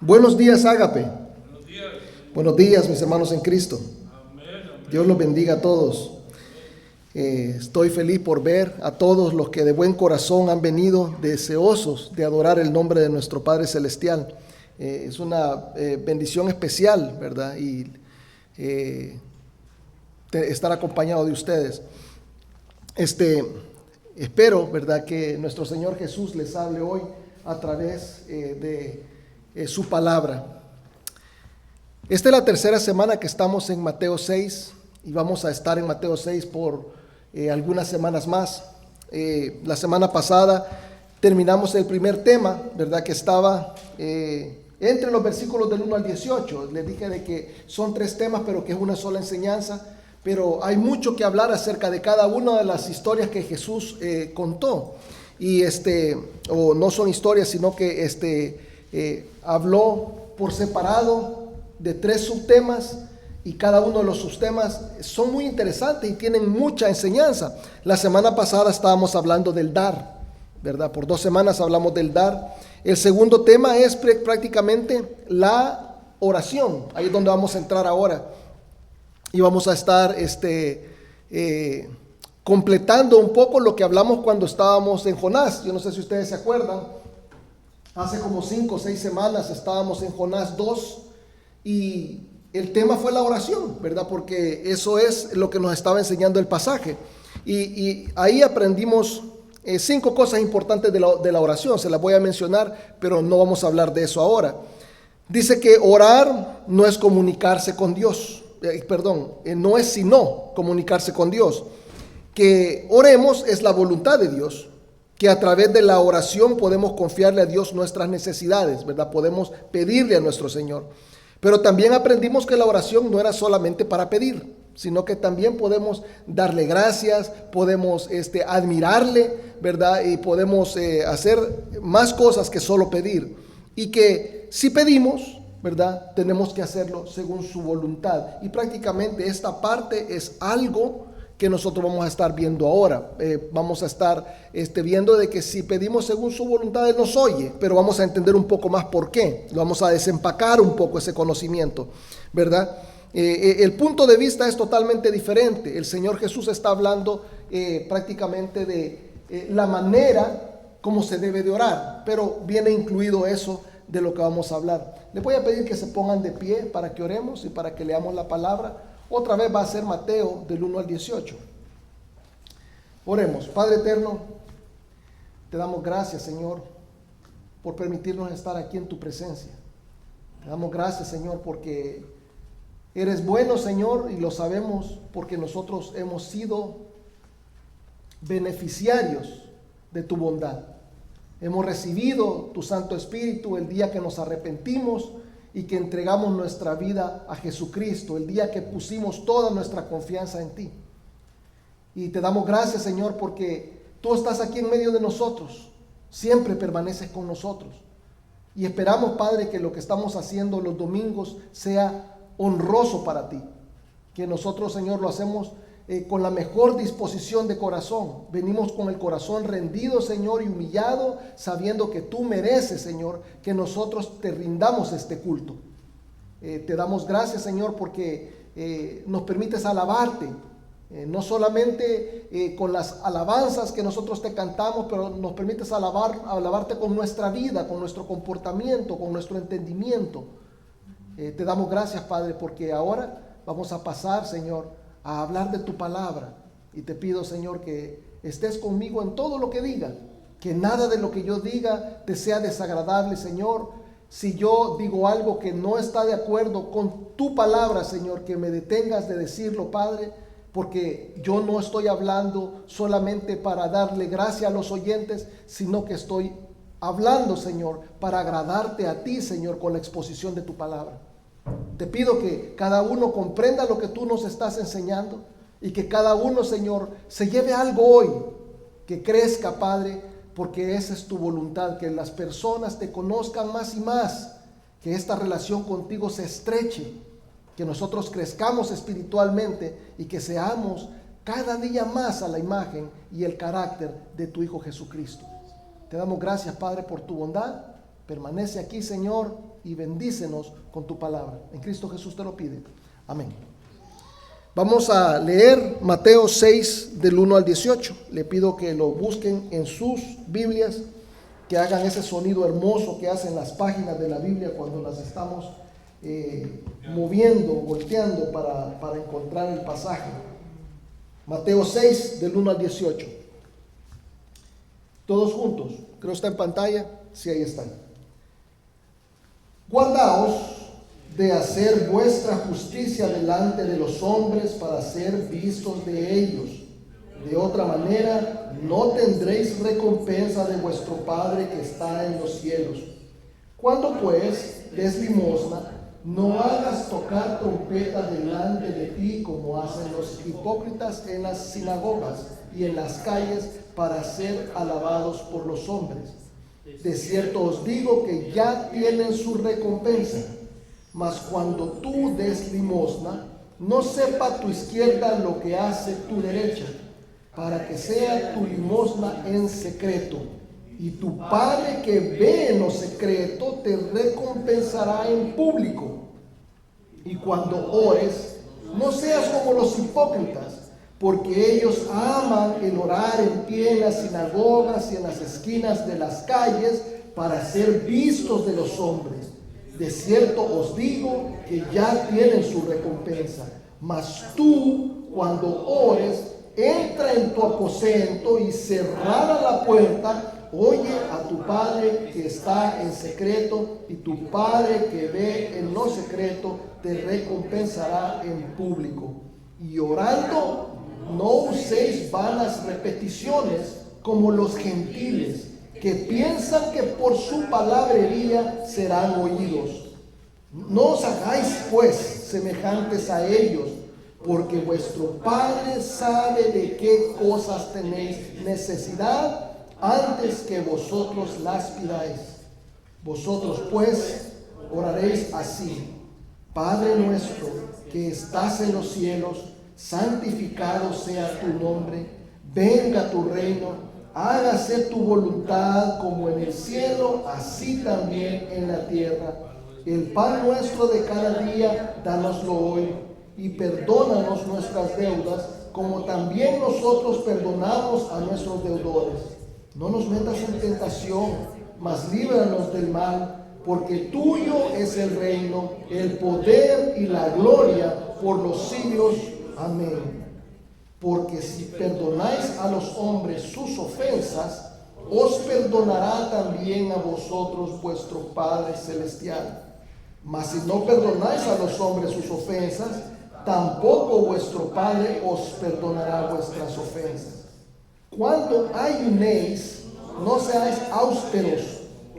Buenos días, Ágape. Buenos días. Buenos días, mis hermanos en Cristo. Amén, amén. Dios los bendiga a todos. Estoy feliz por ver a todos los que de buen corazón han venido deseosos de adorar el nombre de nuestro Padre Celestial. Es una bendición especial, ¿verdad? Y estar acompañado de ustedes. Espero, ¿verdad?, que nuestro Señor Jesús les hable hoy a través de su palabra. Esta es la tercera semana que estamos en Mateo 6 y vamos a estar en Mateo 6 por algunas semanas más. La semana pasada terminamos el primer tema, ¿verdad?, que estaba entre los versículos del 1 al 18. Les dije de que son 3 temas, pero que es una sola enseñanza. Pero hay mucho que hablar acerca de cada una de las historias que Jesús contó. Y o no son historias, sino que habló por separado de 3 subtemas, y cada uno de los subtemas son muy interesantes y tienen mucha enseñanza. La semana pasada estábamos hablando del dar, ¿verdad? Por 2 semanas hablamos del dar. El segundo tema es prácticamente la oración. Ahí es donde vamos a entrar ahora. Y vamos a estar completando un poco lo que hablamos cuando estábamos en Jonás. Yo no sé si ustedes se acuerdan. Hace como 5 o 6 semanas estábamos en Jonás 2 y el tema fue la oración, ¿verdad? Porque eso es lo que nos estaba enseñando el pasaje. Y ahí aprendimos 5 cosas importantes de la oración. Se las voy a mencionar, pero no vamos a hablar de eso ahora. Dice que orar no es comunicarse con Dios. No es sino comunicarse con Dios. Que oremos es la voluntad de Dios, que a través de la oración podemos confiarle a Dios nuestras necesidades, ¿verdad? Podemos pedirle a nuestro Señor. Pero también aprendimos que la oración no era solamente para pedir, sino que también podemos darle gracias, podemos admirarle, ¿verdad? Y podemos hacer más cosas que solo pedir. Y que si pedimos, ¿verdad?, tenemos que hacerlo según su voluntad. Y prácticamente esta parte es algo que nosotros vamos a estar viendo ahora. Vamos a estar viendo de que si pedimos según su voluntad, Él nos oye, pero vamos a entender un poco más por qué. Lo vamos a desempacar un poco ese conocimiento, ¿verdad? El punto de vista es totalmente diferente. El Señor Jesús está hablando prácticamente de la manera como se debe de orar, pero viene incluido eso de lo que vamos a hablar. Les voy a pedir que se pongan de pie para que oremos y para que leamos la palabra. Otra vez va a ser Mateo del 1 al 18. Oremos. Padre eterno, te damos gracias, Señor, por permitirnos estar aquí en tu presencia. Te damos gracias, Señor, porque eres bueno, Señor, y lo sabemos porque nosotros hemos sido beneficiarios de tu bondad. Hemos recibido tu Santo Espíritu el día que nos arrepentimos y que entregamos nuestra vida a Jesucristo, el día que pusimos toda nuestra confianza en ti. Y te damos gracias, Señor, porque tú estás aquí en medio de nosotros, siempre permaneces con nosotros. Y esperamos, Padre, que lo que estamos haciendo los domingos sea honroso para ti, que nosotros, Señor, lo hacemos con la mejor disposición de corazón. Venimos con el corazón rendido, Señor, y humillado, sabiendo que tú mereces, Señor, que nosotros te rindamos este culto. Te damos gracias, Señor, porque nos permites alabarte, no solamente con las alabanzas que nosotros te cantamos, pero nos permites alabarte con nuestra vida, con nuestro comportamiento, con nuestro entendimiento. Te damos gracias, Padre, porque ahora vamos a pasar, Señor, a hablar de tu palabra. Y te pido, Señor, que estés conmigo en todo lo que diga, que nada de lo que yo diga te sea desagradable, Señor. Si yo digo algo que no está de acuerdo con tu palabra, Señor, que me detengas de decirlo, Padre, porque yo no estoy hablando solamente para darle gracia a los oyentes, sino que estoy hablando, Señor, para agradarte a ti, Señor, con la exposición de tu palabra. Te pido que cada uno comprenda lo que tú nos estás enseñando y que cada uno, Señor, se lleve algo hoy, que crezca, Padre, porque esa es tu voluntad, que las personas te conozcan más y más, que esta relación contigo se estreche, que nosotros crezcamos espiritualmente y que seamos cada día más a la imagen y el carácter de tu Hijo Jesucristo. Te damos gracias, Padre, por tu bondad. Permanece aquí, Señor, y bendícenos con tu palabra. En Cristo Jesús te lo pide. Amén. Vamos a leer Mateo 6 del 1 al 18. Le pido que lo busquen en sus Biblias, que hagan ese sonido hermoso que hacen las páginas de la Biblia cuando las estamos moviendo, volteando para encontrar el pasaje. Mateo 6 del 1 al 18. Todos juntos. Creo que está en pantalla. Sí, ahí están. Guardaos de hacer vuestra justicia delante de los hombres para ser vistos de ellos. De otra manera, no tendréis recompensa de vuestro Padre que está en los cielos. Cuando pues des limosna, no hagas tocar trompeta delante de ti como hacen los hipócritas en las sinagogas y en las calles para ser alabados por los hombres. De cierto os digo que ya tienen su recompensa. Mas cuando tú des limosna, no sepa tu izquierda lo que hace tu derecha, para que sea tu limosna en secreto. Y tu Padre que ve en lo secreto te recompensará en público. Y cuando ores, no seas como los hipócritas, porque ellos aman el orar en pie en las sinagogas y en las esquinas de las calles para ser vistos de los hombres. De cierto os digo que ya tienen su recompensa. Mas tú, cuando ores, entra en tu aposento y cerrada la puerta, oye a tu Padre que está en secreto, y tu Padre que ve en lo secreto te recompensará en público. Y orando, no uséis vanas repeticiones como los gentiles, que piensan que por su palabrería serán oídos. No os hagáis pues semejantes a ellos, porque vuestro Padre sabe de qué cosas tenéis necesidad antes que vosotros las pidáis. Vosotros pues oraréis así: Padre nuestro que estás en los cielos, santificado sea tu nombre, venga tu reino, hágase tu voluntad como en el cielo, así también en la tierra. El pan nuestro de cada día, dánoslo hoy, y perdónanos nuestras deudas, como también nosotros perdonamos a nuestros deudores. No nos metas en tentación, mas líbranos del mal, porque tuyo es el reino, el poder y la gloria por los siglos. Amén. Porque si perdonáis a los hombres sus ofensas, os perdonará también a vosotros vuestro Padre Celestial. Mas si no perdonáis a los hombres sus ofensas, tampoco vuestro Padre os perdonará vuestras ofensas. Cuando ayunéis, no seáis austeros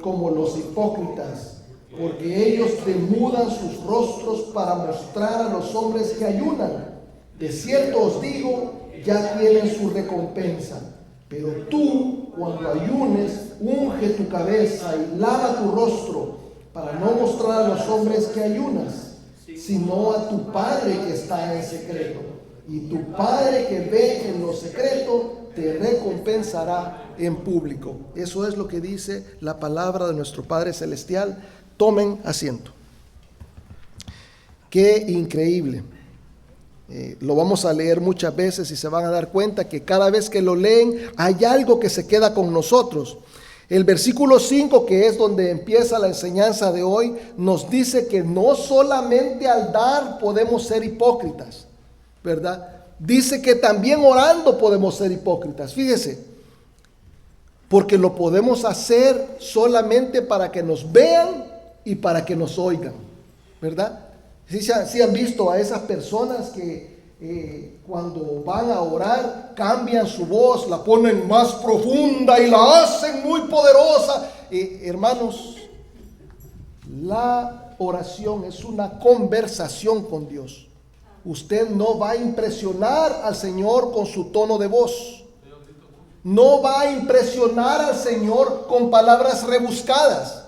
como los hipócritas, porque ellos demudan sus rostros para mostrar a los hombres que ayunan. De cierto os digo, ya tienen su recompensa. Pero tú, cuando ayunes, unge tu cabeza y lava tu rostro, para no mostrar a los hombres que ayunas, sino a tu Padre que está en secreto. Y tu Padre que ve en lo secreto te recompensará en público. Eso es lo que dice la palabra de nuestro Padre Celestial. Tomen asiento. Qué increíble. Lo vamos a leer muchas veces y se van a dar cuenta que cada vez que lo leen hay algo que se queda con nosotros. El versículo 5, que es donde empieza la enseñanza de hoy, nos dice que no solamente al dar podemos ser hipócritas, ¿verdad? Dice que también orando podemos ser hipócritas. Fíjese, porque lo podemos hacer solamente para que nos vean y para que nos oigan, ¿verdad? Sí han visto a esas personas que cuando van a orar cambian su voz, la ponen más profunda y la hacen muy poderosa. Hermanos, la oración es una conversación con Dios. Usted no va a impresionar al Señor con su tono de voz. No va a impresionar al Señor con palabras rebuscadas.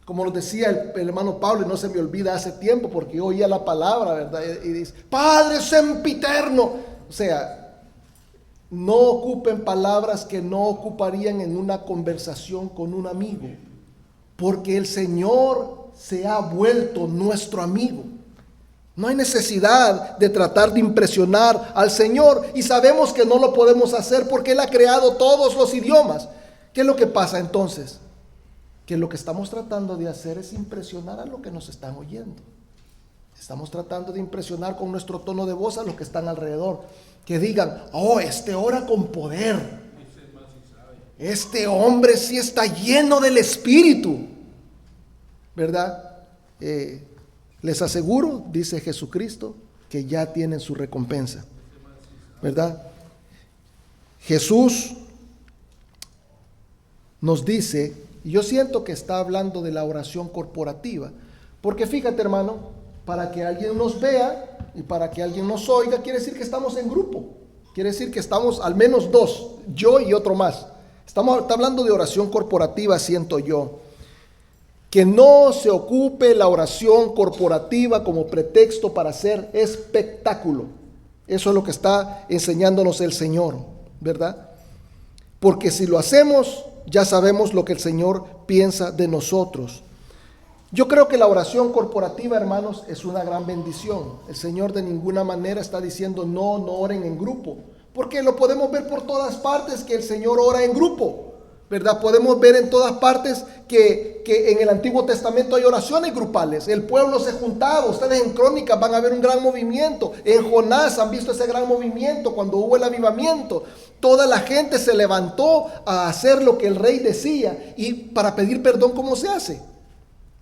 Como nos decía el hermano Pablo, y no se me olvida hace tiempo, porque yo oía la palabra, ¿verdad? Y dice, Padre sempiterno. O sea, no ocupen palabras que no ocuparían en una conversación con un amigo. Porque el Señor se ha vuelto nuestro amigo. No hay necesidad de tratar de impresionar al Señor, y sabemos que no lo podemos hacer porque Él ha creado todos los idiomas. ¿Qué es lo que pasa entonces? Que lo que estamos tratando de hacer es impresionar a los que nos están oyendo. Estamos tratando de impresionar con nuestro tono de voz a los que están alrededor. Que digan, oh, este ora con poder. Este hombre sí está lleno del Espíritu. ¿Verdad? Les aseguro, dice Jesucristo, que ya tienen su recompensa. ¿Verdad? Jesús nos dice, y yo siento que está hablando de la oración corporativa, porque fíjate, hermano, para que alguien nos vea y para que alguien nos oiga, quiere decir que estamos en grupo. Quiere decir que estamos al menos dos, yo y otro más. Está hablando de oración corporativa, siento yo. Que no se ocupe la oración corporativa como pretexto para hacer espectáculo. Eso es lo que está enseñándonos el Señor, ¿verdad? Porque si lo hacemos, ya sabemos lo que el Señor piensa de nosotros. Yo creo que la oración corporativa, hermanos, es una gran bendición. El Señor de ninguna manera está diciendo no oren en grupo, porque lo podemos ver por todas partes que el Señor ora en grupo, ¿verdad? Podemos ver en todas partes que en el Antiguo Testamento hay oraciones grupales. El pueblo se juntaba. Ustedes en Crónicas van a ver un gran movimiento. En Jonás han visto ese gran movimiento cuando hubo el avivamiento. Toda la gente se levantó a hacer lo que el rey decía. Y para pedir perdón, ¿cómo se hace?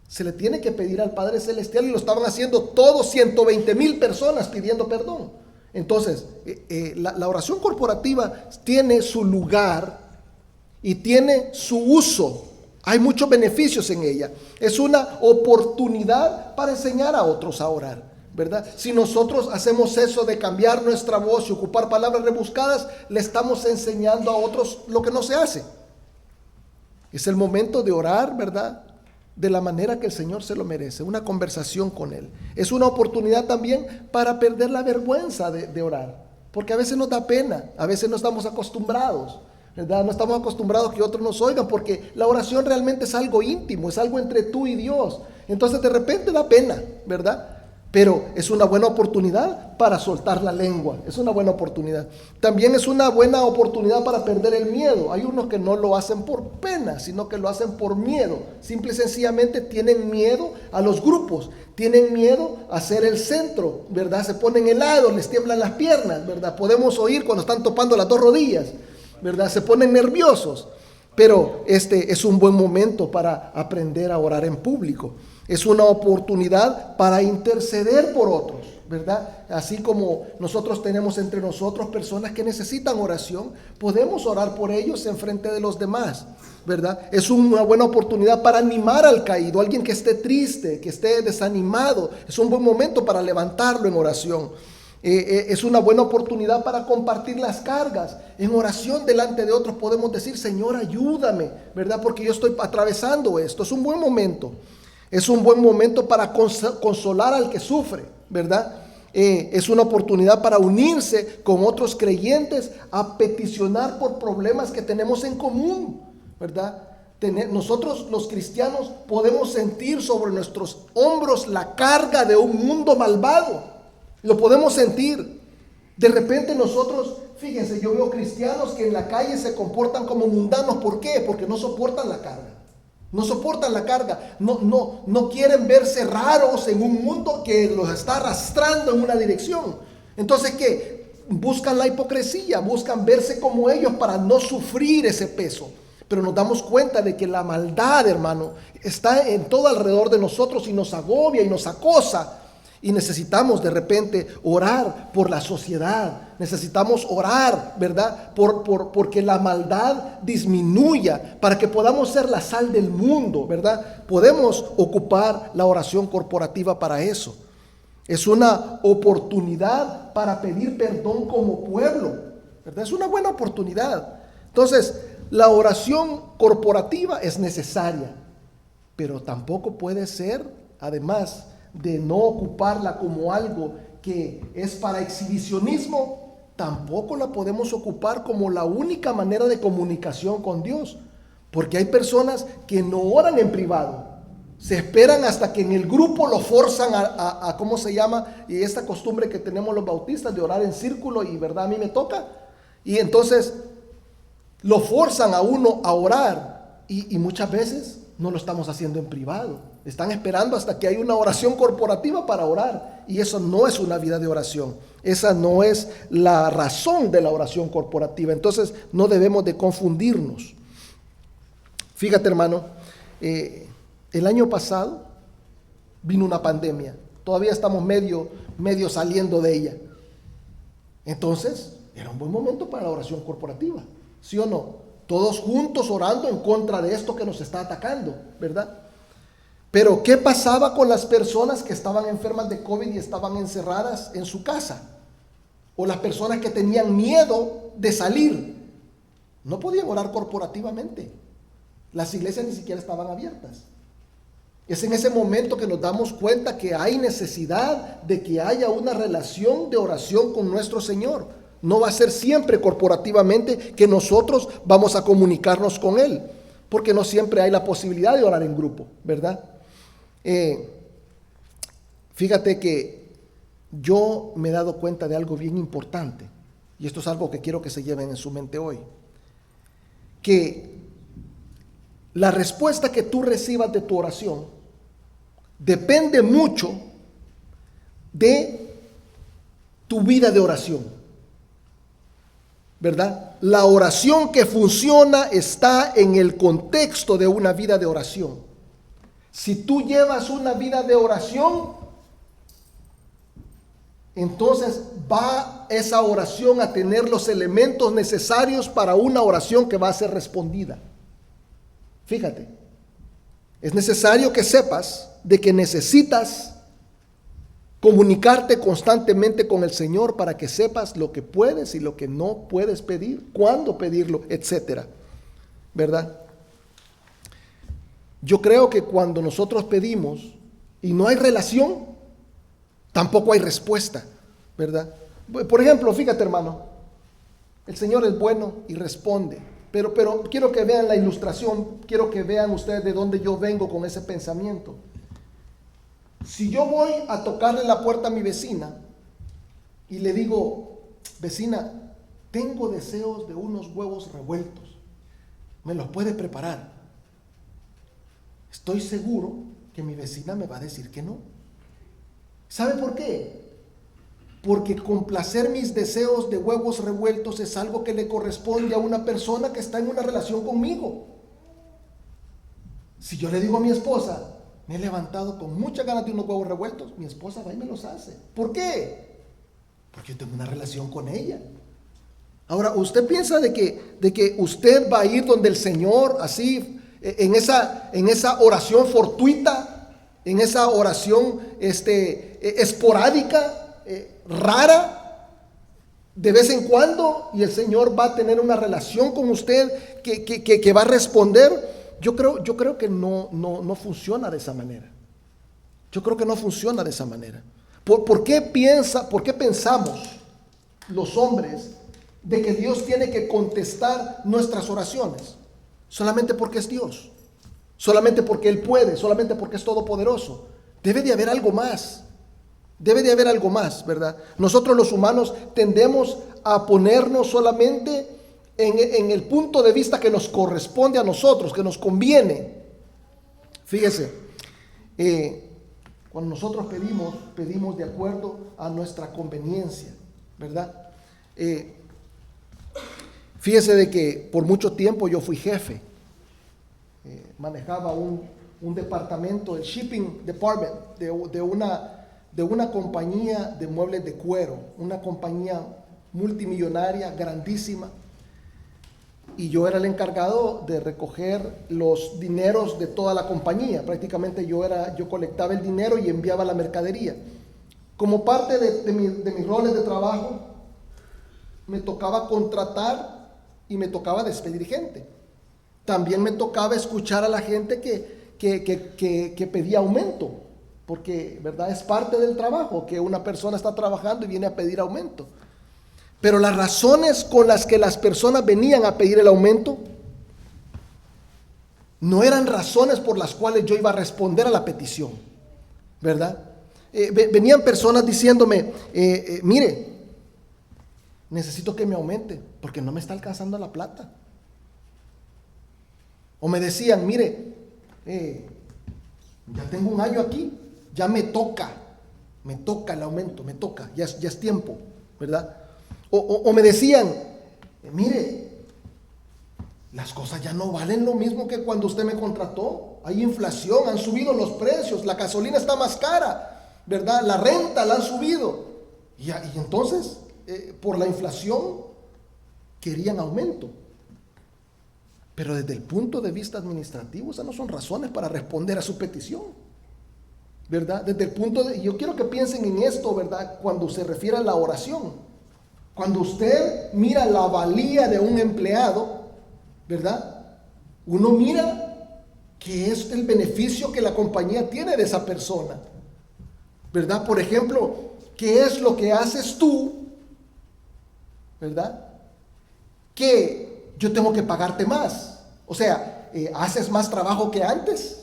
Se le tiene que pedir al Padre Celestial, y lo estaban haciendo todos, 120,000 personas pidiendo perdón. Entonces, la oración corporativa tiene su lugar y tiene su uso. Hay muchos beneficios en ella. Es una oportunidad para enseñar a otros a orar, ¿verdad? Si nosotros hacemos eso de cambiar nuestra voz y ocupar palabras rebuscadas, le estamos enseñando a otros lo que no se hace. Es el momento de orar, ¿verdad?, de la manera que el Señor se lo merece, una conversación con Él. Es una oportunidad también para perder la vergüenza de orar, porque a veces nos da pena, a veces no estamos acostumbrados, ¿verdad? No estamos acostumbrados a que otros nos oigan, porque la oración realmente es algo íntimo, es algo entre tú y Dios. Entonces de repente da pena, ¿verdad? Pero es una buena oportunidad para soltar la lengua, es una buena oportunidad. También es una buena oportunidad para perder el miedo. Hay unos que no lo hacen por pena, sino que lo hacen por miedo. Simple y sencillamente tienen miedo a los grupos, tienen miedo a ser el centro, ¿verdad? Se ponen helados, les tiemblan las piernas, ¿verdad? Podemos oír cuando están topando las dos rodillas, ¿verdad? Se ponen nerviosos. Pero este es un buen momento para aprender a orar en público. Es una oportunidad para interceder por otros, ¿verdad? Así como nosotros tenemos entre nosotros personas que necesitan oración, podemos orar por ellos en frente de los demás, ¿verdad? Es una buena oportunidad para animar al caído, alguien que esté triste, que esté desanimado. Es un buen momento para levantarlo en oración. Es una buena oportunidad para compartir las cargas. En oración delante de otros podemos decir, Señor, ayúdame, ¿verdad? Porque yo estoy atravesando esto. Es un buen momento. Es un buen momento para consolar al que sufre, ¿verdad? Es una oportunidad para unirse con otros creyentes a peticionar por problemas que tenemos en común, ¿verdad? Nosotros los cristianos podemos sentir sobre nuestros hombros la carga de un mundo malvado. Lo podemos sentir. De repente nosotros, fíjense, yo veo cristianos que en la calle se comportan como mundanos. ¿Por qué? Porque no soportan la carga. No soportan la carga. No quieren verse raros en un mundo que los está arrastrando en una dirección. Entonces, ¿qué? Buscan la hipocresía, buscan verse como ellos para no sufrir ese peso. Pero nos damos cuenta de que la maldad, hermano, está en todo alrededor de nosotros y nos agobia y nos acosa. Y necesitamos de repente orar por la sociedad. Necesitamos orar, ¿verdad? Porque la maldad disminuya, para que podamos ser la sal del mundo, ¿verdad? Podemos ocupar la oración corporativa para eso. Es una oportunidad para pedir perdón como pueblo, ¿verdad? Es una buena oportunidad. Entonces, la oración corporativa es necesaria, pero tampoco puede ser, además de no ocuparla como algo que es para exhibicionismo, tampoco la podemos ocupar como la única manera de comunicación con Dios, porque hay personas que no oran en privado, Se esperan hasta que en el grupo lo forzan a ¿cómo se llama? Y esta costumbre que tenemos los bautistas de orar en círculo y verdad a mí me toca. Y entonces lo forzan a uno a orar y muchas veces no lo estamos haciendo en privado. Están esperando hasta que hay una oración corporativa para orar. Y eso no es una vida de oración. Esa no es la razón de la oración corporativa. Entonces no debemos de confundirnos. Fíjate, hermano, el año pasado vino una pandemia. Todavía estamos medio saliendo de ella. Entonces, era un buen momento para la oración corporativa. ¿Sí o no? Todos juntos orando en contra de esto que nos está atacando, ¿verdad? Pero ¿qué pasaba con las personas que estaban enfermas de COVID y estaban encerradas en su casa? O las personas que tenían miedo de salir. No podían orar corporativamente. Las iglesias ni siquiera estaban abiertas. Es en ese momento que nos damos cuenta que hay necesidad de que haya una relación de oración con nuestro Señor. No va a ser siempre corporativamente que nosotros vamos a comunicarnos con Él, porque no siempre hay la posibilidad de orar en grupo, ¿verdad? Fíjate que yo me he dado cuenta de algo bien importante, y esto es algo que quiero que se lleven en su mente hoy, que la respuesta que tú recibas de tu oración depende mucho de tu vida de oración, ¿verdad? La oración que funciona está en el contexto de una vida de oración. Si tú llevas una vida de oración, entonces va esa oración a tener los elementos necesarios para una oración que va a ser respondida. Fíjate, es necesario que sepas de que necesitas comunicarte constantemente con el Señor para que sepas lo que puedes y lo que no puedes pedir, cuándo pedirlo, etcétera, ¿verdad? Yo creo que cuando nosotros pedimos y no hay relación, tampoco hay respuesta, ¿verdad? Por ejemplo, fíjate, hermano, el Señor es bueno y responde. Pero quiero que vean la ilustración, quiero que vean ustedes de dónde yo vengo con ese pensamiento. Si yo voy a tocarle la puerta a mi vecina y le digo, vecina, tengo deseos de unos huevos revueltos, ¿me los puede preparar? Estoy seguro que mi vecina me va a decir que no. ¿Sabe por qué? Porque complacer mis deseos de huevos revueltos es algo que le corresponde a una persona que está en una relación conmigo. Si yo le digo a mi esposa, me he levantado con muchas ganas de unos huevos revueltos, mi esposa va y me los hace. ¿Por qué? Porque yo tengo una relación con ella. Ahora, ¿usted piensa de que usted va a ir donde el Señor, así, en esa oración fortuita, en esa oración esporádica, rara, de vez en cuando, y el Señor va a tener una relación con usted que va a responder? Yo creo que no funciona de esa manera. Yo creo que no funciona de esa manera. ¿Por qué pensamos los hombres de que Dios tiene que contestar nuestras oraciones? Solamente porque es Dios, solamente porque Él puede, solamente porque es todopoderoso. Debe de haber algo más. Debe de haber algo más, ¿verdad? Nosotros los humanos tendemos a ponernos solamente en el punto de vista que nos corresponde a nosotros, que nos conviene. Fíjese, cuando nosotros pedimos de acuerdo a nuestra conveniencia, ¿verdad? Fíjese de que por mucho tiempo yo fui jefe. Manejaba un departamento, el shipping department de una compañía de muebles de cuero, una compañía multimillonaria, grandísima, y yo era el encargado de recoger los dineros de toda la compañía. Prácticamente yo colectaba el dinero y enviaba la mercadería. Como parte de mis roles de trabajo, me tocaba contratar y me tocaba despedir gente. También me tocaba escuchar a la gente que pedía aumento, porque, ¿verdad?, es parte del trabajo, que una persona está trabajando y viene a pedir aumento. Pero las razones con las que las personas venían a pedir el aumento No eran razones por las cuales yo iba a responder a la petición, ¿verdad? Venían personas diciéndome, mire, necesito que me aumente porque no me está alcanzando la plata. O me decían, mire, ya tengo un año aquí, ya me toca el aumento, me toca, ya es tiempo, ¿verdad? O me decían, mire, las cosas ya no valen lo mismo que cuando usted me contrató. Hay inflación, han subido los precios, la gasolina está más cara, ¿verdad? La renta la han subido. Y entonces, por la inflación, querían aumento. Pero desde el punto de vista administrativo, esas no son razones para responder a su petición, ¿verdad? Desde el punto de, yo quiero que piensen en esto, ¿verdad? Cuando se refiere a la oración. Cuando usted mira la valía de un empleado, ¿verdad? Uno mira qué es el beneficio que la compañía tiene de esa persona, ¿verdad? Por ejemplo, ¿qué es lo que haces tú, ¿verdad? Que yo tengo que pagarte más. O sea, ¿haces más trabajo que antes?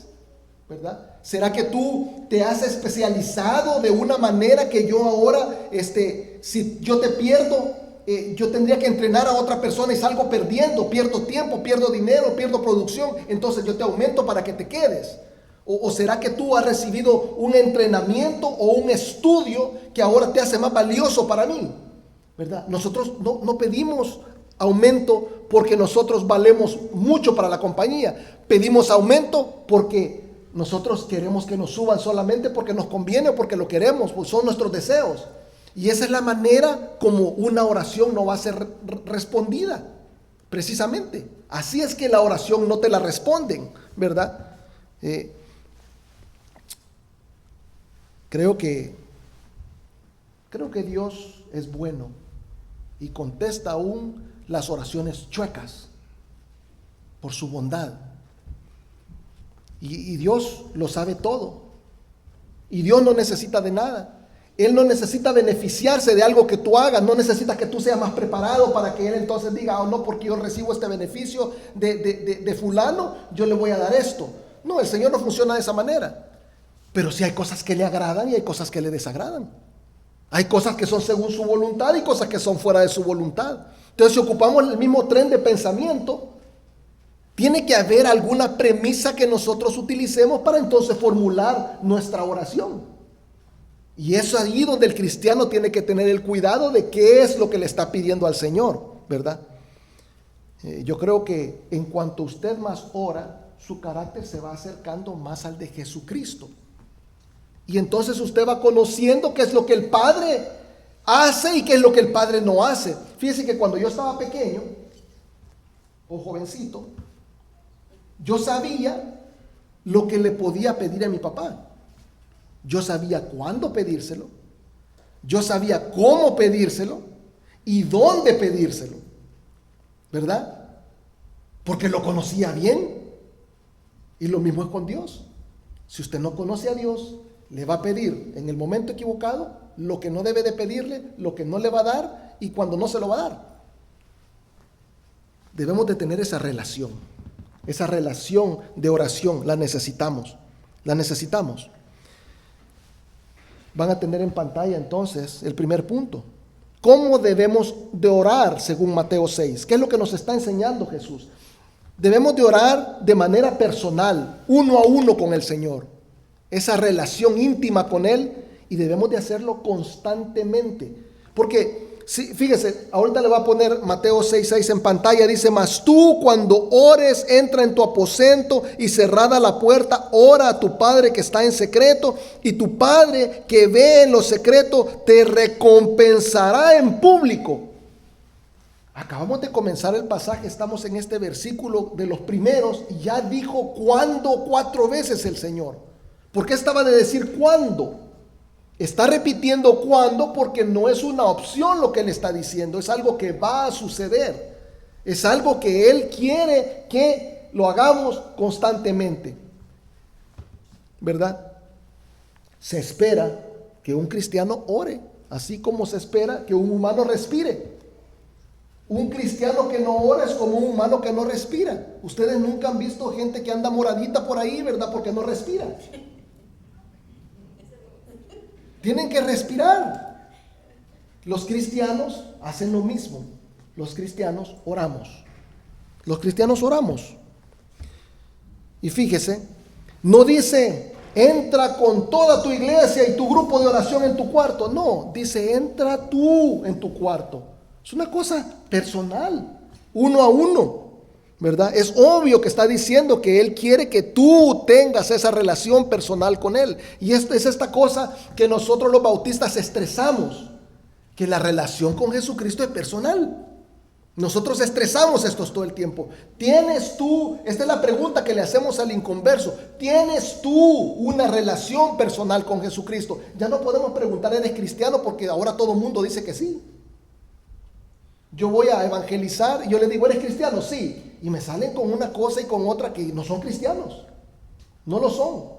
¿Verdad? ¿Será que tú te has especializado de una manera que yo ahora, si yo te pierdo, yo tendría que entrenar a otra persona y salgo perdiendo, pierdo tiempo, pierdo dinero, pierdo producción, entonces yo te aumento para que te quedes? ¿O será que tú has recibido un entrenamiento o un estudio que ahora te hace más valioso para mí? ¿Verdad? Nosotros no pedimos aumento porque nosotros valemos mucho para la compañía. Pedimos aumento porque nosotros queremos que nos suban solamente porque nos conviene o porque lo queremos, pues son nuestros deseos. Y esa es la manera como una oración no va a ser respondida, precisamente. Así es que la oración no te la responden, ¿verdad? Creo que Dios es bueno y contesta aún las oraciones chuecas por su bondad. Y Dios lo sabe todo. Y Dios no necesita de nada. Él no necesita beneficiarse de algo que tú hagas. No necesita que tú seas más preparado para que Él entonces diga, no, porque yo recibo este beneficio de fulano, yo le voy a dar esto. No, el Señor no funciona de esa manera. Pero sí hay cosas que le agradan y hay cosas que le desagradan. Hay cosas que son según su voluntad y cosas que son fuera de su voluntad. Entonces, si ocupamos el mismo tren de pensamiento, tiene que haber alguna premisa que nosotros utilicemos para entonces formular nuestra oración. Y es ahí donde el cristiano tiene que tener el cuidado de qué es lo que le está pidiendo al Señor, ¿verdad? Yo creo que en cuanto usted más ora, su carácter se va acercando más al de Jesucristo. Y entonces usted va conociendo qué es lo que el Padre hace y qué es lo que el Padre no hace. Fíjese que cuando yo estaba pequeño o jovencito, yo sabía lo que le podía pedir a mi papá. Yo sabía cuándo pedírselo, yo sabía cómo pedírselo y dónde pedírselo, ¿verdad? Porque lo conocía bien. Y lo mismo es con Dios. Si usted no conoce a Dios, le va a pedir en el momento equivocado lo que no debe de pedirle, lo que no le va a dar y cuando no se lo va a dar. Debemos de tener esa relación de oración, la necesitamos. Van a tener en pantalla entonces el primer punto. ¿Cómo debemos de orar según Mateo 6? ¿Qué es lo que nos está enseñando Jesús? Debemos de orar de manera personal, uno a uno con el Señor. Esa relación íntima con Él, y debemos de hacerlo constantemente. Porque, fíjese, ahorita le va a poner Mateo 6:6 en pantalla, dice, mas tú cuando ores, entra en tu aposento y cerrada la puerta, ora a tu Padre que está en secreto, y tu Padre que ve en lo secreto te recompensará en público. Acabamos de comenzar el pasaje, estamos en este versículo de los primeros, y ya dijo cuándo 4 veces el Señor. ¿Por qué estaba de decir cuándo? Está repitiendo cuándo porque no es una opción lo que Él está diciendo, es algo que va a suceder. Es algo que Él quiere que lo hagamos constantemente, ¿verdad? Se espera que un cristiano ore, así como se espera que un humano respire. Un cristiano que no ora es como un humano que no respira. Ustedes nunca han visto gente que anda moradita por ahí, ¿verdad? Porque no respira. Tienen que respirar. Los cristianos hacen lo mismo. Los cristianos oramos. Los cristianos oramos. Y fíjese, no dice, entra con toda tu iglesia y tu grupo de oración en tu cuarto. No, dice, entra tú en tu cuarto. Es una cosa personal, uno a uno, ¿verdad? Es obvio que está diciendo que Él quiere que tú tengas esa relación personal con Él. Y es esta cosa que nosotros los bautistas estresamos, que la relación con Jesucristo es personal. Nosotros estresamos esto todo el tiempo. ¿Tienes tú, esta es la pregunta que le hacemos al inconverso, ¿tienes tú una relación personal con Jesucristo? Ya no podemos preguntar, ¿eres cristiano? Porque ahora todo el mundo dice que sí. Yo voy a evangelizar y yo le digo, ¿eres cristiano? Sí. Y me salen con una cosa y con otra que no son cristianos. No lo son.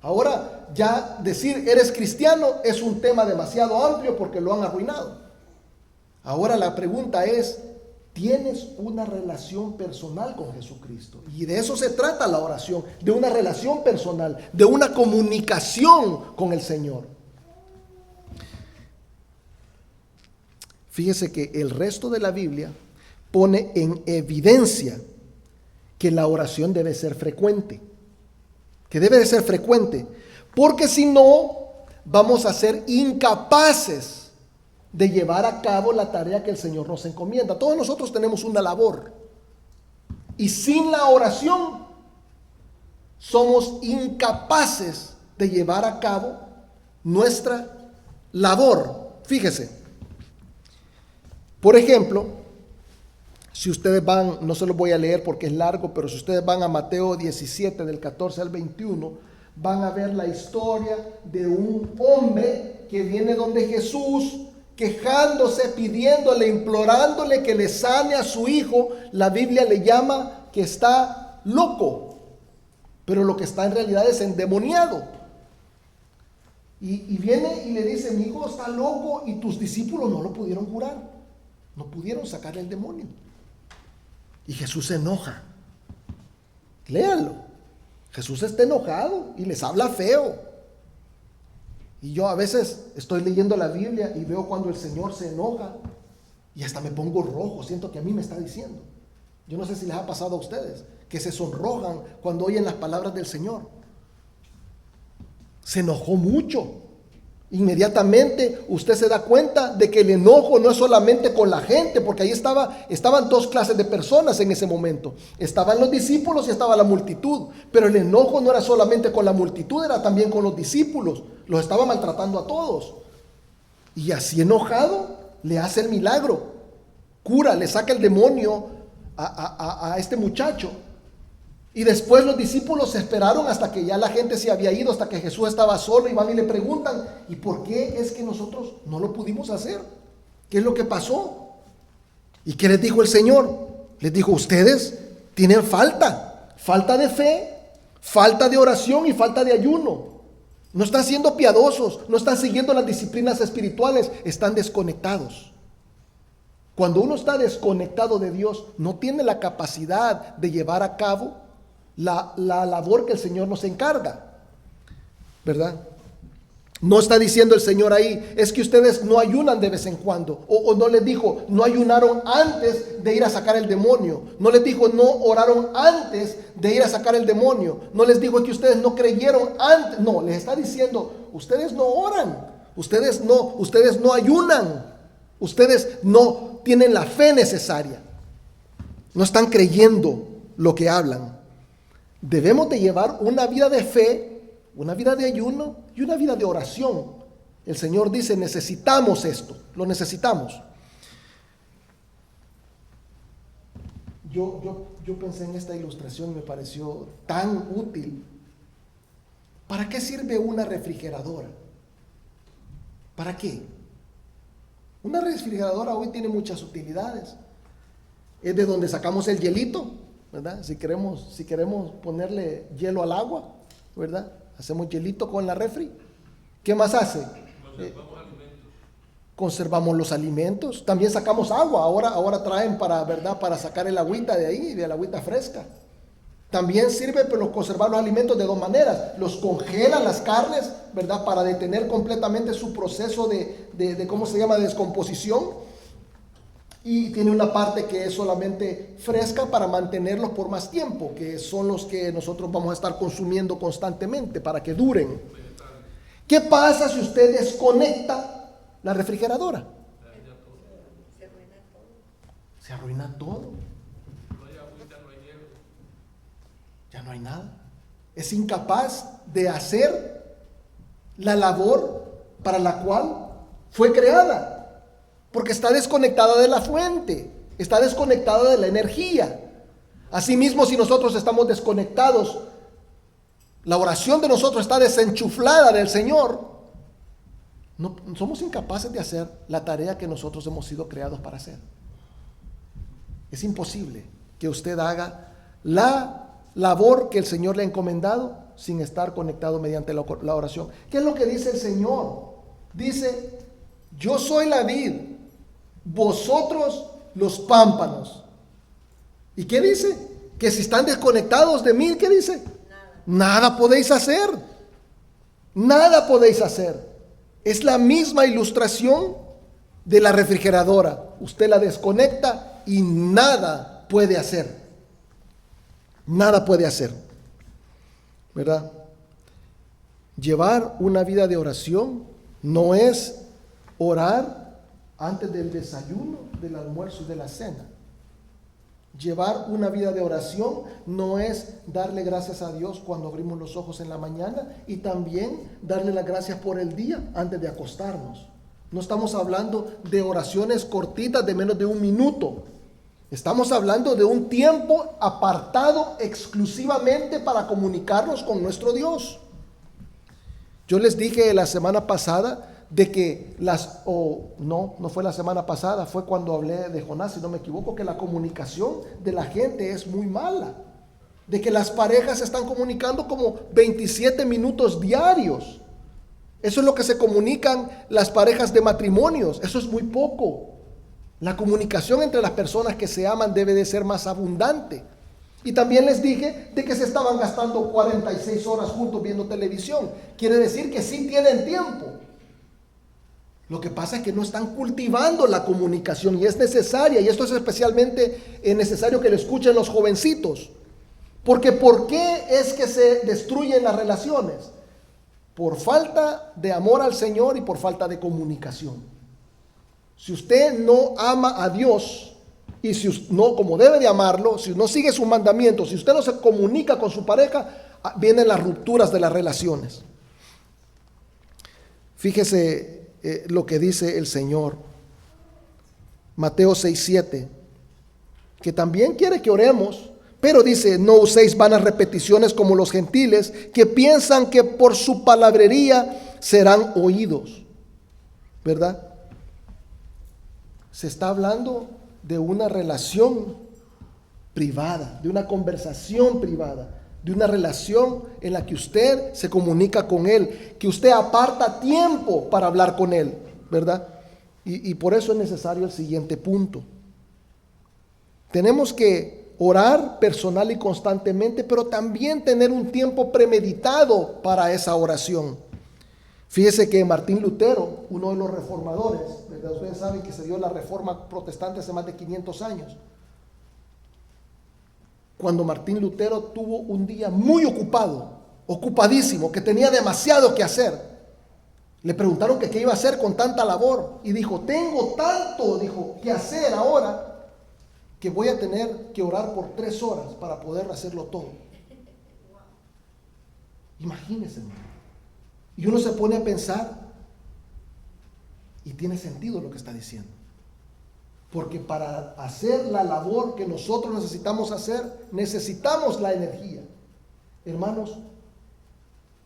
Ahora ya decir eres cristiano es un tema demasiado amplio porque lo han arruinado. Ahora la pregunta es, ¿tienes una relación personal con Jesucristo? Y de eso se trata la oración, de una relación personal, de una comunicación con el Señor. Fíjese que el resto de la Biblia pone en evidencia que la oración debe ser frecuente, que debe de ser frecuente, porque si no, vamos a ser incapaces de llevar a cabo la tarea que el Señor nos encomienda. Todos nosotros tenemos una labor, y sin la oración somos incapaces de llevar a cabo nuestra labor. Fíjese. Por ejemplo, si ustedes van, no se los voy a leer porque es largo, pero si ustedes van a Mateo 17, del 14 al 21, van a ver la historia de un hombre que viene donde Jesús, quejándose, pidiéndole, implorándole que le sane a su hijo. La Biblia le llama que está loco, pero lo que está en realidad es endemoniado. Y viene y le dice, mi hijo está loco y tus discípulos no lo pudieron curar. No pudieron sacarle el demonio. Y Jesús se enoja. Léanlo. Jesús está enojado y les habla feo. Y yo a veces estoy leyendo la Biblia y veo cuando el Señor se enoja y hasta me pongo rojo. Siento que a mí me está diciendo. Yo no sé si les ha pasado a ustedes que se sonrojan cuando oyen las palabras del Señor. Se enojó mucho. Inmediatamente usted se da cuenta de que el enojo no es solamente con la gente, porque ahí estaban dos clases de personas en ese momento. Estaban los discípulos y estaba la multitud, pero el enojo no era solamente con la multitud, era también con los discípulos. Los estaba maltratando a todos. Y así enojado le hace el milagro, cura, le saca el demonio a este muchacho. Y después los discípulos se esperaron hasta que ya la gente se había ido, hasta que Jesús estaba solo, y van y le preguntan, ¿y por qué es que nosotros no lo pudimos hacer? ¿Qué es lo que pasó? ¿Y qué les dijo el Señor? Les dijo, ustedes tienen falta de fe, falta de oración y falta de ayuno. No están siendo piadosos, no están siguiendo las disciplinas espirituales, están desconectados. Cuando uno está desconectado de Dios, no tiene la capacidad de llevar a cabo la labor que el Señor nos encarga, ¿verdad? No está diciendo el Señor ahí, es que ustedes no ayunan de vez en cuando, o no les dijo, no ayunaron antes de ir a sacar el demonio, no les dijo, no oraron antes de ir a sacar el demonio, no les dijo que ustedes no creyeron antes, no, les está diciendo, ustedes no oran, ustedes no ayunan, ustedes no tienen la fe necesaria, no están creyendo lo que hablan. Debemos de llevar una vida de fe, una vida de ayuno y una vida de oración. El Señor dice, necesitamos esto, lo necesitamos. Yo pensé en esta ilustración y me pareció tan útil. ¿Para qué sirve una refrigeradora? ¿Para qué? Una refrigeradora hoy tiene muchas utilidades. Es de donde sacamos el hielito, ¿verdad? Si queremos ponerle hielo al agua, ¿verdad? Hacemos hielito con la refri. ¿Qué más hace? conservamos los alimentos, también sacamos agua, ahora traen para, ¿verdad?, para sacar el agüita de ahí, de la agüita fresca. También sirve para conservar los alimentos de dos maneras: los congelan las carnes, ¿verdad?, para detener completamente su proceso de ¿cómo se llama?, de descomposición, y tiene una parte que es solamente fresca para mantenerlos por más tiempo, que son los que nosotros vamos a estar consumiendo constantemente para que duren. ¿Qué pasa si usted desconecta la refrigeradora? Se arruina todo. Ya no hay nada. Es incapaz de hacer la labor para la cual fue creada, porque está desconectada de la fuente, está desconectada de la energía. Asimismo, si nosotros estamos desconectados, la oración de nosotros está desenchuflada del Señor, no somos incapaces de hacer la tarea que nosotros hemos sido creados para hacer. Es imposible que usted haga la labor que el Señor le ha encomendado sin estar conectado mediante la oración. ¿Qué es lo que dice el Señor? Dice: yo soy la vid, vosotros los pámpanos. ¿Y qué dice? Que si están desconectados de mí, ¿qué dice? Nada podéis hacer. Nada podéis hacer. Es la misma ilustración de la refrigeradora. Usted la desconecta y nada puede hacer. Nada puede hacer, ¿verdad? Llevar una vida de oración no es orar antes del desayuno, del almuerzo y de la cena. Llevar una vida de oración no es darle gracias a Dios cuando abrimos los ojos en la mañana y también darle las gracias por el día antes de acostarnos. No estamos hablando de oraciones cortitas de menos de un minuto. Estamos hablando de un tiempo apartado exclusivamente para comunicarnos con nuestro Dios. Yo les dije la semana pasada de que no fue la semana pasada, fue cuando hablé de Jonás, si no me equivoco, que la comunicación de la gente es muy mala. De que las parejas se están comunicando como 27 minutos diarios. Eso es lo que se comunican las parejas de matrimonios. Eso es muy poco. La comunicación entre las personas que se aman debe de ser más abundante. Y también les dije de que se estaban gastando 46 horas juntos viendo televisión. Quiere decir que sí tienen tiempo. Lo que pasa es que no están cultivando la comunicación y es necesaria, y esto es especialmente necesario que lo escuchen los jovencitos. Porque ¿por qué es que se destruyen las relaciones? Por falta de amor al Señor y por falta de comunicación. Si usted no ama a Dios y si no como debe de amarlo, si no sigue sus mandamientos, si usted no se comunica con su pareja, vienen las rupturas de las relaciones. Fíjese lo que dice el Señor, Mateo 6:7, que también quiere que oremos, pero dice: no uséis vanas repeticiones como los gentiles, que piensan que por su palabrería serán oídos, ¿verdad? Se está hablando de una relación privada, de una conversación privada, de una relación en la que usted se comunica con Él, que usted aparta tiempo para hablar con Él, ¿verdad? Y por eso es necesario el siguiente punto. Tenemos que orar personal y constantemente, pero también tener un tiempo premeditado para esa oración. Fíjese que Martín Lutero, uno de los reformadores, ¿verdad? Ustedes saben que se dio la reforma protestante hace más de 500 años. Cuando Martín Lutero tuvo un día muy ocupado, ocupadísimo, que tenía demasiado que hacer, le preguntaron que qué iba a hacer con tanta labor y dijo: tengo tanto, que hacer ahora, que voy a tener que orar por 3 horas para poder hacerlo todo. Imagínense, hermano. Y uno se pone a pensar y tiene sentido lo que está diciendo. Porque para hacer la labor que nosotros necesitamos hacer, necesitamos la energía. Hermanos,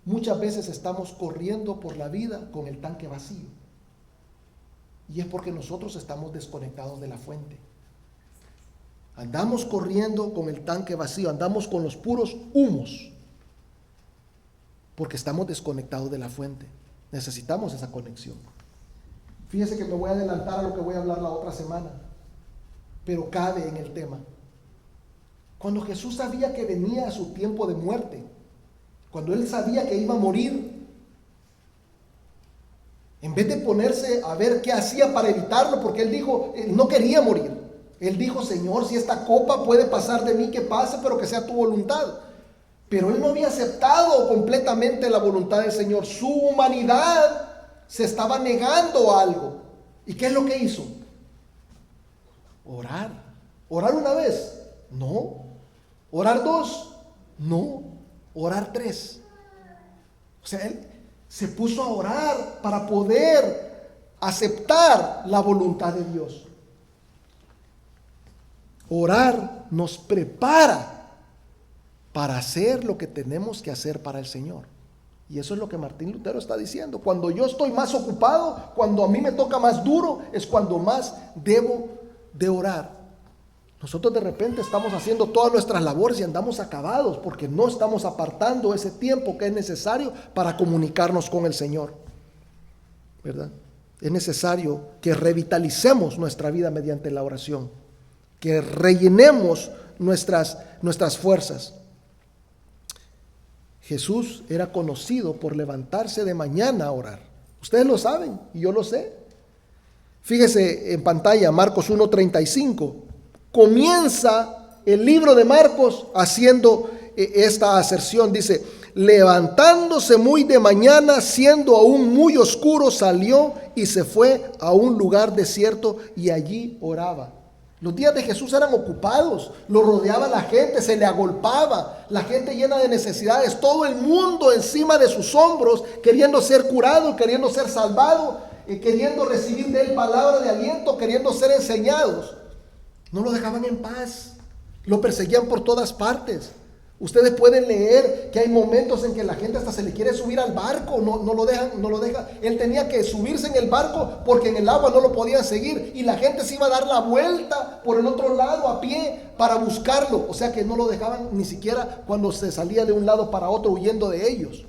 muchas veces estamos corriendo por la vida con el tanque vacío. Y es porque nosotros estamos desconectados de la fuente. Andamos corriendo con el tanque vacío, andamos con los puros humos. Porque estamos desconectados de la fuente. Necesitamos esa conexión. Fíjese que me voy a adelantar a lo que voy a hablar la otra semana, pero cabe en el tema. Cuando Jesús sabía que venía a su tiempo de muerte, cuando Él sabía que iba a morir, en vez de ponerse a ver qué hacía para evitarlo, porque Él dijo, Él no quería morir. Él dijo, Señor, si esta copa puede pasar de mí, que pase, pero que sea tu voluntad. Pero Él no había aceptado completamente la voluntad del Señor. Su humanidad se estaba negando a algo. ¿Y qué es lo que hizo? Orar. ¿Orar una vez? No. ¿Orar dos? No. Orar tres. O sea, Él se puso a orar para poder aceptar la voluntad de Dios. Orar nos prepara para hacer lo que tenemos que hacer para el Señor. Y eso es lo que Martín Lutero está diciendo. Cuando yo estoy más ocupado, cuando a mí me toca más duro, es cuando más debo de orar. Nosotros de repente estamos haciendo todas nuestras labores y andamos acabados porque no estamos apartando ese tiempo que es necesario para comunicarnos con el Señor, ¿verdad? Es necesario que revitalicemos nuestra vida mediante la oración, que rellenemos nuestras fuerzas. Jesús era conocido por levantarse de mañana a orar. Ustedes lo saben y yo lo sé. Fíjese en pantalla Marcos 1:35. Comienza el libro de Marcos haciendo esta aserción. Dice, levantándose muy de mañana, siendo aún muy oscuro, salió y se fue a un lugar desierto y allí oraba. Los días de Jesús eran ocupados, lo rodeaba la gente, se le agolpaba, la gente llena de necesidades, todo el mundo encima de sus hombros, queriendo ser curado, queriendo ser salvado, queriendo recibir de él palabra de aliento, queriendo ser enseñados. No lo dejaban en paz, lo perseguían por todas partes. Ustedes pueden leer que hay momentos en que la gente hasta se le quiere subir al barco, no lo deja. Él tenía que subirse en el barco porque en el agua no lo podían seguir y la gente se iba a dar la vuelta por el otro lado a pie para buscarlo. O sea que no lo dejaban ni siquiera cuando se salía de un lado para otro huyendo de ellos.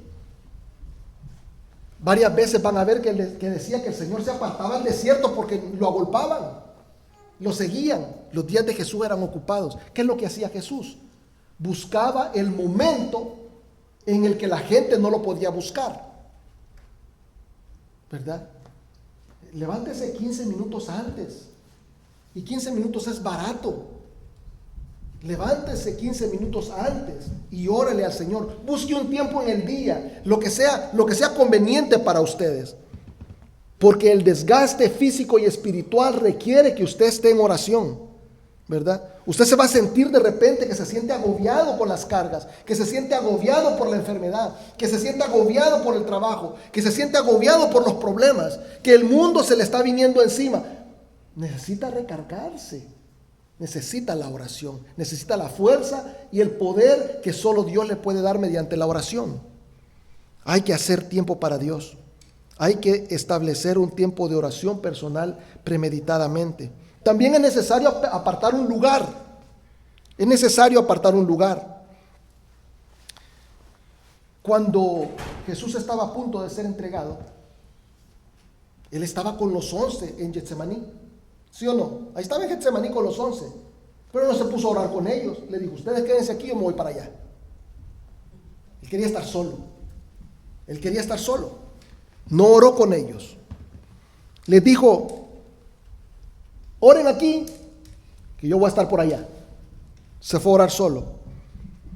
Varias veces van a ver que decía que el Señor se apartaba al desierto porque lo agolpaban, lo seguían. Los días de Jesús eran ocupados. ¿Qué es lo que hacía Jesús? Buscaba el momento en el que la gente no lo podía buscar, ¿verdad? Levántese 15 minutos antes, y 15 minutos es barato. Levántese 15 minutos antes y órale al Señor. Busque un tiempo en el día, lo que sea conveniente para ustedes, porque el desgaste físico y espiritual requiere que usted esté en oración, ¿verdad? Usted se va a sentir de repente que se siente agobiado por las cargas, que se siente agobiado por la enfermedad, que se siente agobiado por el trabajo, que se siente agobiado por los problemas, que el mundo se le está viniendo encima. Necesita recargarse, necesita la oración, necesita la fuerza y el poder que solo Dios le puede dar mediante la oración. Hay que hacer tiempo para Dios. Hay que establecer un tiempo de oración personal premeditadamente. También es necesario apartar un lugar. Es necesario apartar un lugar. Cuando Jesús estaba a punto de ser entregado, Él estaba con los 11 en Getsemaní. ¿Sí o no? Ahí estaba en Getsemaní con los 11. Pero no se puso a orar con ellos. Le dijo, ustedes quédense aquí, yo me voy para allá. Él quería estar solo. Él quería estar solo. No oró con ellos. Les dijo, oren aquí, que yo voy a estar por allá. Se fue a orar solo.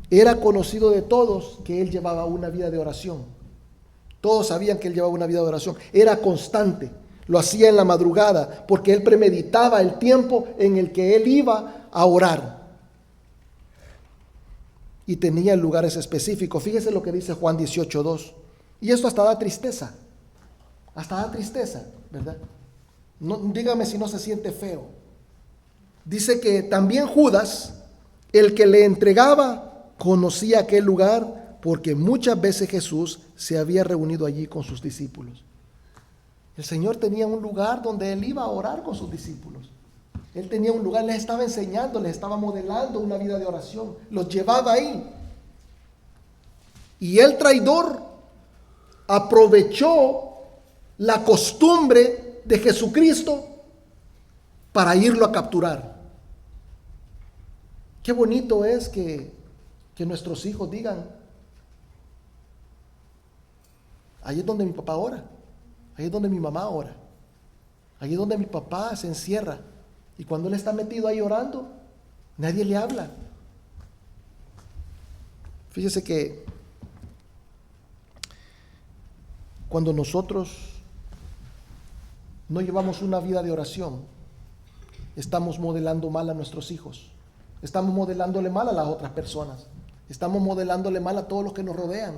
Era conocido de todos que él llevaba una vida de oración. Todos sabían que él llevaba una vida de oración. Era constante. Lo hacía en la madrugada porque él premeditaba el tiempo en el que él iba a orar. Y tenía lugares específicos. Fíjese lo que dice Juan 18:2. Y esto hasta da tristeza. Hasta da tristeza, ¿verdad? No, dígame si no se siente feo. Dice que también Judas, el que le entregaba, conocía aquel lugar porque muchas veces Jesús se había reunido allí con sus discípulos. El Señor tenía un lugar donde Él iba a orar con sus discípulos. Él tenía un lugar, les estaba enseñando, les estaba modelando una vida de oración. Los llevaba ahí. Y el traidor aprovechó la costumbre de Jesucristo para irlo a capturar. Qué bonito es que nuestros hijos digan: ahí es donde mi papá ora, ahí es donde mi mamá ora, ahí es donde mi papá se encierra, y cuando él está metido ahí orando, nadie le habla. Fíjese que cuando nosotros no llevamos una vida de oración, estamos modelando mal a nuestros hijos, estamos modelándole mal a las otras personas, estamos modelándole mal a todos los que nos rodean,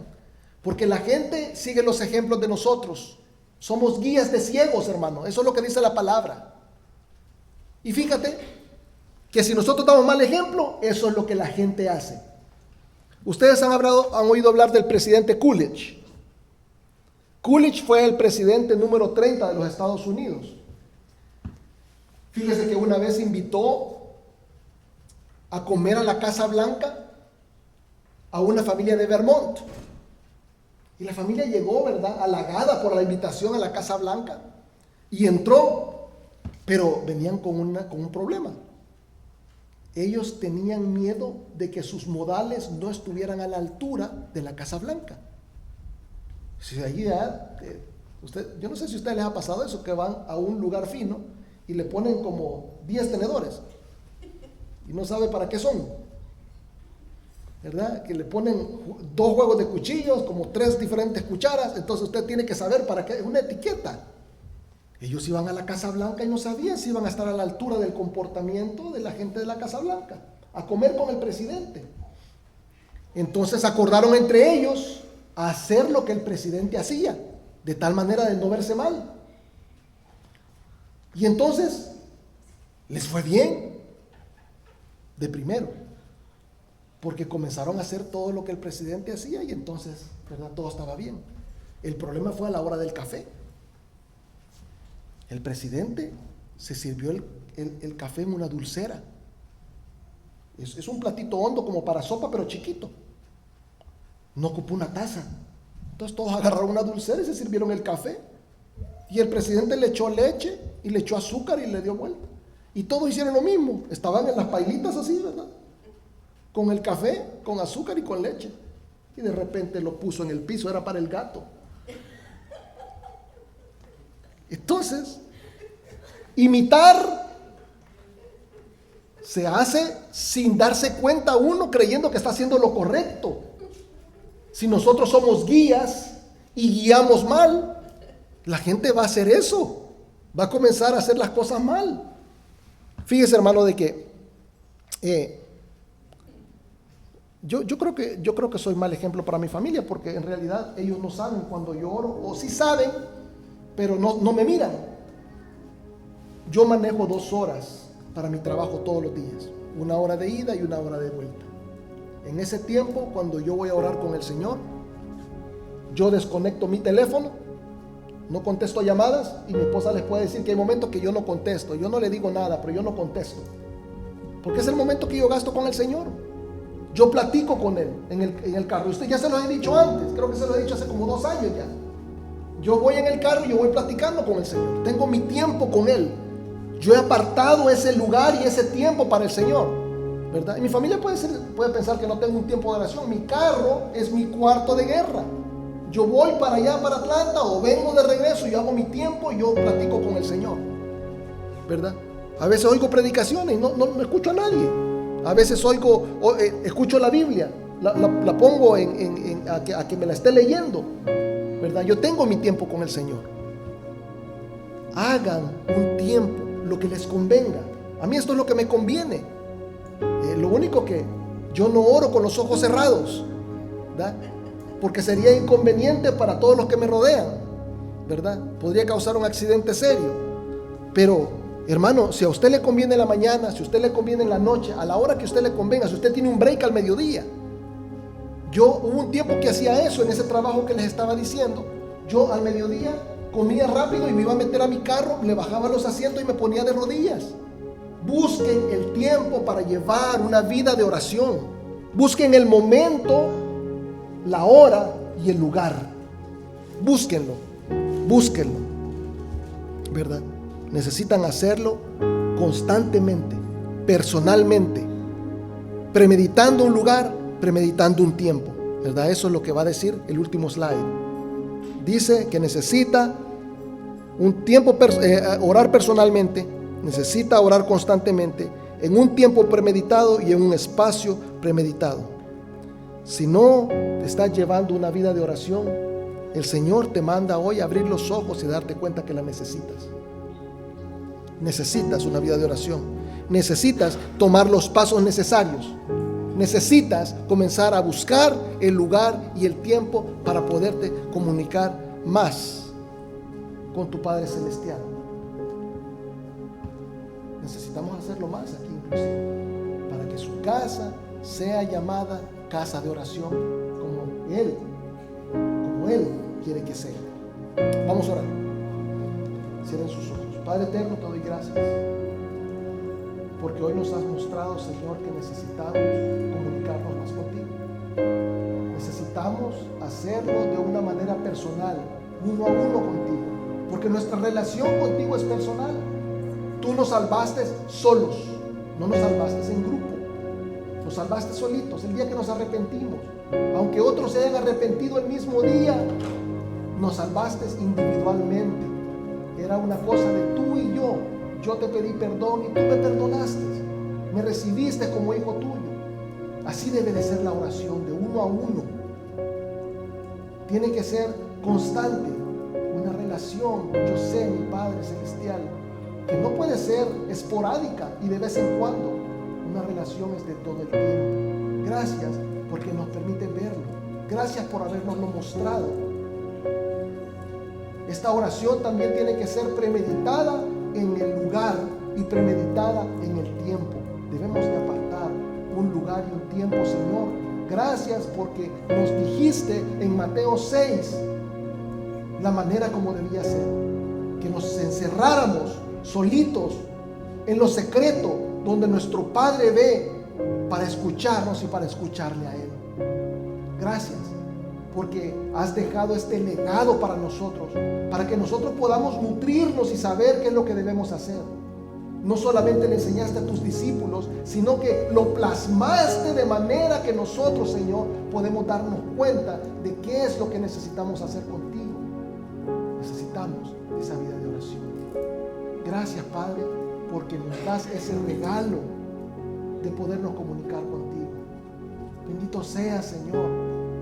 porque la gente sigue los ejemplos de nosotros. Somos guías de ciegos, hermano, eso es lo que dice la palabra. Y fíjate que si nosotros damos mal ejemplo, eso es lo que la gente hace. Ustedes han oído hablar del presidente Coolidge. Coolidge fue el presidente número 30 de los Estados Unidos. Fíjese que una vez invitó a comer a la Casa Blanca a una familia de Vermont. Y la familia llegó, ¿verdad?, halagada por la invitación a la Casa Blanca. Y entró, pero venían con un problema. Ellos tenían miedo de que sus modales no estuvieran a la altura de la Casa Blanca. Si allí yo no sé si a ustedes les ha pasado eso, que van a un lugar fino y le ponen como 10 tenedores y no sabe para qué son, ¿verdad? Que le ponen 2 juegos de cuchillos, como 3 diferentes cucharas, entonces usted tiene que saber para qué, es una etiqueta. Ellos iban a la Casa Blanca y no sabían si iban a estar a la altura del comportamiento de la gente de la Casa Blanca, a comer con el presidente. Entonces acordaron entre ellos a hacer lo que el presidente hacía, de tal manera de no verse mal. Y entonces les fue bien, de primero, porque comenzaron a hacer todo lo que el presidente hacía y entonces, ¿verdad?, todo estaba bien. El problema fue a la hora del café. El presidente se sirvió el café en una dulcera. Es un platito hondo como para sopa, pero chiquito. No ocupó una taza. Entonces todos agarraron una dulcera y se sirvieron el café. Y el presidente le echó leche y le echó azúcar y le dio vuelta. Y todos hicieron lo mismo. Estaban en las pailitas así, ¿verdad?, con el café, con azúcar y con leche. Y de repente lo puso en el piso, era para el gato. Entonces, imitar se hace sin darse cuenta uno, creyendo que está haciendo lo correcto. Si nosotros somos guías y guiamos mal, la gente va a hacer eso, va a comenzar a hacer las cosas mal. Fíjese, hermano, de que yo creo que soy mal ejemplo para mi familia, porque en realidad ellos no saben cuando yo oro, o sí saben, pero no me miran. Yo manejo 2 horas para mi trabajo todos los días, 1 hora de ida y 1 hora de vuelta. En ese tiempo, cuando yo voy a orar con el Señor, yo desconecto mi teléfono, no contesto llamadas, y mi esposa les puede decir que hay momentos que yo no contesto, yo no le digo nada, pero yo no contesto, porque es el momento que yo gasto con el Señor. Yo platico con Él en el carro. Usted ya se lo he dicho antes, creo que se lo he dicho hace como 2 años ya. Yo voy en el carro y yo voy platicando con el Señor, tengo mi tiempo con Él. Yo he apartado ese lugar y ese tiempo para el Señor, ¿verdad? Y mi familia puede pensar que no tengo un tiempo de oración. Mi carro es mi cuarto de guerra. Yo voy para allá, para Atlanta, o vengo de regreso, yo hago mi tiempo y yo platico con el Señor, ¿verdad? A veces oigo predicaciones y no escucho a nadie. A veces escucho la Biblia, la pongo a que me la esté leyendo, ¿verdad? Yo tengo mi tiempo con el Señor. Hagan un tiempo, lo que les convenga. A mí esto es lo que me conviene. Lo único que yo no oro con los ojos cerrados, ¿verdad?, porque sería inconveniente para todos los que me rodean, ¿verdad? Podría causar un accidente serio. Pero, hermano, si a usted le conviene en la mañana, si a usted le conviene en la noche, a la hora que a usted le convenga, si usted tiene un break al mediodía. Hubo un tiempo que hacía eso en ese trabajo que les estaba diciendo. Yo al mediodía comía rápido y me iba a meter a mi carro, le bajaba los asientos y me ponía de rodillas. Busquen el tiempo para llevar una vida de oración. Busquen el momento, la hora y el lugar. Búsquenlo. ¿verdad? Necesitan hacerlo constantemente, personalmente, premeditando un lugar, premeditando un tiempo, ¿verdad? Eso es lo que va a decir el último slide. Dice que necesita un tiempo, orar personalmente, necesita orar constantemente, en un tiempo premeditado y en un espacio premeditado. Si no te estás llevando una vida de oración, el Señor te manda hoy a abrir los ojos y darte cuenta que la necesitas. Necesitas una vida de oración. Necesitas tomar los pasos necesarios. Necesitas comenzar a buscar el lugar y el tiempo para poderte comunicar más con tu Padre Celestial. Necesitamos hacerlo más aquí inclusive, para que su casa sea llamada casa de oración como Él quiere que sea. Vamos a orar. Cierren sus ojos. Padre eterno, te doy gracias porque hoy nos has mostrado, Señor, que necesitamos comunicarnos más contigo. Necesitamos hacerlo de una manera personal, uno a uno contigo, porque nuestra relación contigo es personal. Tú nos salvaste solos, no nos salvaste en grupo, nos salvaste solitos el día que nos arrepentimos. Aunque otros se hayan arrepentido el mismo día, nos salvaste individualmente. Era una cosa de tú y yo. Yo te pedí perdón y tú me perdonaste, me recibiste como hijo tuyo. Así debe de ser la oración, de uno a uno. Tiene que ser constante, una relación. Yo sé, mi Padre Celestial, que no puede ser esporádica y de vez en cuando. Una relación es de todo el tiempo. Gracias porque nos permite verlo. Gracias por habernoslo mostrado. Esta oración también tiene que ser premeditada en el lugar y premeditada en el tiempo. Debemos de apartar un lugar y un tiempo, Señor. Gracias porque nos dijiste en Mateo 6 la manera como debía ser. Que nos encerráramos solitos en lo secreto donde nuestro Padre ve, para escucharnos y para escucharle a Él. Gracias porque has dejado este legado para nosotros, para que nosotros podamos nutrirnos y saber qué es lo que debemos hacer. No solamente le enseñaste a tus discípulos, sino que lo plasmaste de manera que nosotros, Señor, podemos darnos cuenta de qué es lo que necesitamos hacer contigo. Necesitamos esa vida de oración. Gracias, Padre, porque nos das ese regalo de podernos comunicar contigo. Bendito seas, Señor,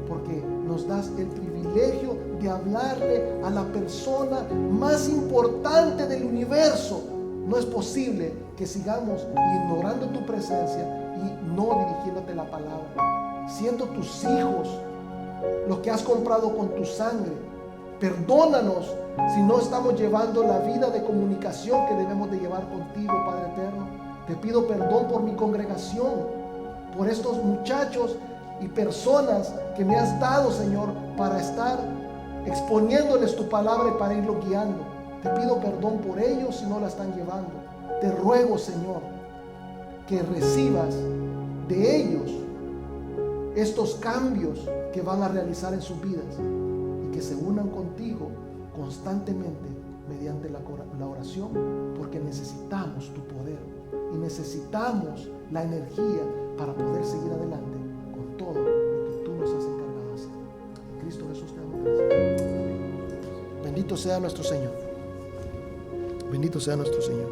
porque nos das el privilegio de hablarle a la persona más importante del universo. No es posible que sigamos ignorando tu presencia y no dirigiéndote la palabra, siendo tus hijos, los que has comprado con tu sangre. Perdónanos si no estamos llevando la vida de comunicación que debemos de llevar contigo, Padre eterno. Te pido perdón por mi congregación, por estos muchachos y personas que me has dado, Señor, para estar exponiéndoles tu palabra y para irlo guiando. Te pido perdón por ellos si no la están llevando. Te ruego, Señor, que recibas de ellos estos cambios que van a realizar en sus vidas y que se unan contigo constantemente mediante la oración, porque necesitamos tu poder y necesitamos la energía para poder seguir adelante con todo lo que tú nos has encargado de hacer. En Cristo Jesús te damos gracias. Bendito sea nuestro Señor. Bendito sea nuestro Señor.